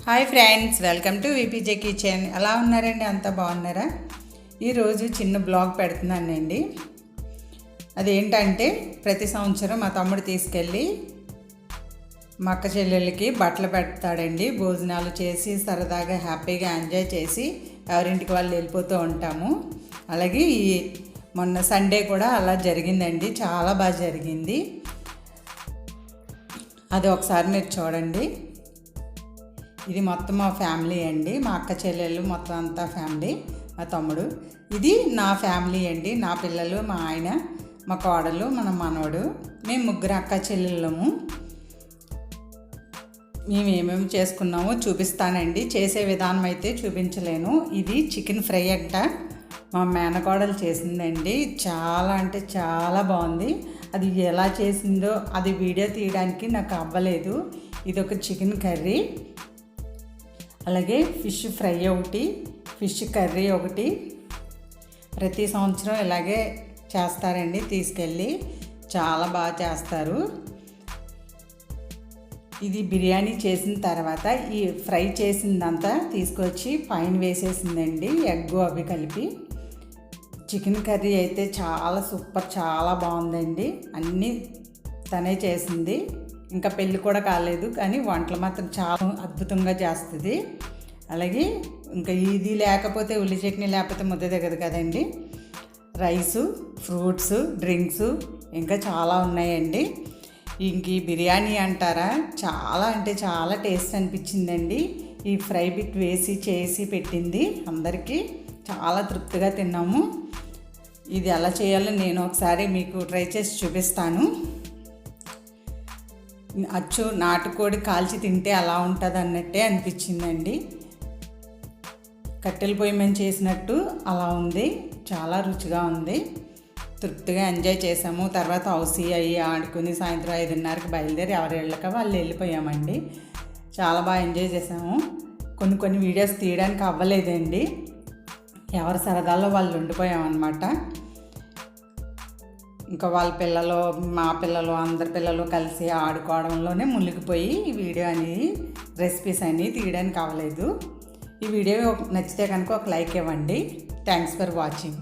Hi friends, welcome to V P J kitchen. ఎలా ఉన్నారండి? అంతా బాగున్నారా? ఈరోజు చిన్న బ్లాగ్ పెడుతున్నానండి. అదేంటంటే ప్రతి సంవత్సరం మా తమ్ముడు తీసుకెళ్ళి మా అక్క చెల్లెళ్ళకి బట్టలు పెడతాడండి. భోజనాలు చేసి సరదాగా హ్యాపీగా ఎంజాయ్ చేసి ఎవరింటికి వాళ్ళు వెళ్ళిపోతూ ఉంటాము. అలాగే మొన్న సండే కూడా అలా జరిగిందండి. చాలా బాగా జరిగింది. అది ఒకసారి మీరు చూడండి. ఇది మొత్తం మా ఫ్యామిలీ అండి. మా అక్క చెల్లెళ్ళు మొత్తం అంతా ఫ్యామిలీ. మా తమ్ముడు, ఇది నా ఫ్యామిలీ అండి. నా పిల్లలు, మా ఆయన, మా కోడలు, మన మనవడు, మేము ముగ్గురు అక్క చెల్లెళ్ళము. మేము ఏమేమి చేసుకున్నామో చూపిస్తానండి. చేసే విధానం అయితే చూపించలేను. ఇది చికెన్ ఫ్రై అంట. మా మేనకోడలు చేసిందండి. చాలా అంటే చాలా బాగుంది. అది ఎలా చేసిందో అది వీడియో తీయడానికి నాకు అవ్వలేదు. ఇది ఒక చికెన్ కర్రీ, అలాగే ఫిష్ ఫ్రై ఒకటి, ఫిష్ కర్రీ ఒకటి. ప్రతి సంవత్సరం ఇలాగే చేస్తారండి. తీసుకెళ్ళి చాలా బాగా చేస్తారు. ఇది బిర్యానీ చేసిన తర్వాత ఈ ఫ్రై చేసిందంతా తీసుకొచ్చి పైన వేసేసిందండి, ఎగ్ అవి కలిపి. చికెన్ కర్రీ అయితే చాలా సూపర్, చాలా బాగుందండి. అన్నీ తనే చేసింది. ఇంకా పెళ్ళి కూడా కాలేదు, కానీ వంటలు మాత్రం చాలా అద్భుతంగా చేస్తుంది. అలాగే ఇంకా ఇది లేకపోతే ఉల్లి చట్నీ లేకపోతే ముద్ద దిగదు కదండి. రైసు, ఫ్రూట్స్, డ్రింక్స్ ఇంకా చాలా ఉన్నాయండి. ఇంక ఈ బిర్యానీ అంటారా, చాలా అంటే చాలా టేస్ట్ అనిపించిందండి. ఈ ఫ్రై బిట్ వేసి చేసి పెట్టింది అందరికీ. చాలా తృప్తిగా తిన్నాము. ఇది ఎలా చేయాలో నేను ఒకసారి మీకు ట్రై చేసి చూపిస్తాను. అచ్చు నాటుకోడి కాల్చి తింటే అలా ఉంటుంది అన్నట్టే అనిపించిందండి. కట్టెల పొయ్యి మేము చేసినట్టు అలా ఉంది. చాలా రుచిగా ఉంది. తృప్తిగా ఎంజాయ్ చేసాము. తర్వాత హౌసీ అయ్యి ఆడుకుని సాయంత్రం 5:30కి బయలుదేరి ఎవరి ఇళ్ళక వాళ్ళు వెళ్ళిపోయామండి. చాలా బాగా ఎంజాయ్ చేసాము. కొన్ని వీడియోస్ తీయడానికి అవ్వలేదండి. ఎవరి సరదాలో వాళ్ళు ఉండిపోయామన్నమాట. ఇంకా వాళ్ళ పిల్లలు, మా పిల్లలు, అందరి పిల్లలు కలిసి ఆడుకోవడంలోనే మునిగిపోయి ఈ వీడియో అనేది, రెసిపీస్ అన్నీ తీయడానికి అవ్వలేదు. ఈ వీడియో నచ్చితే కనుక ఒక లైక్ ఇవ్వండి. Thanks for watching.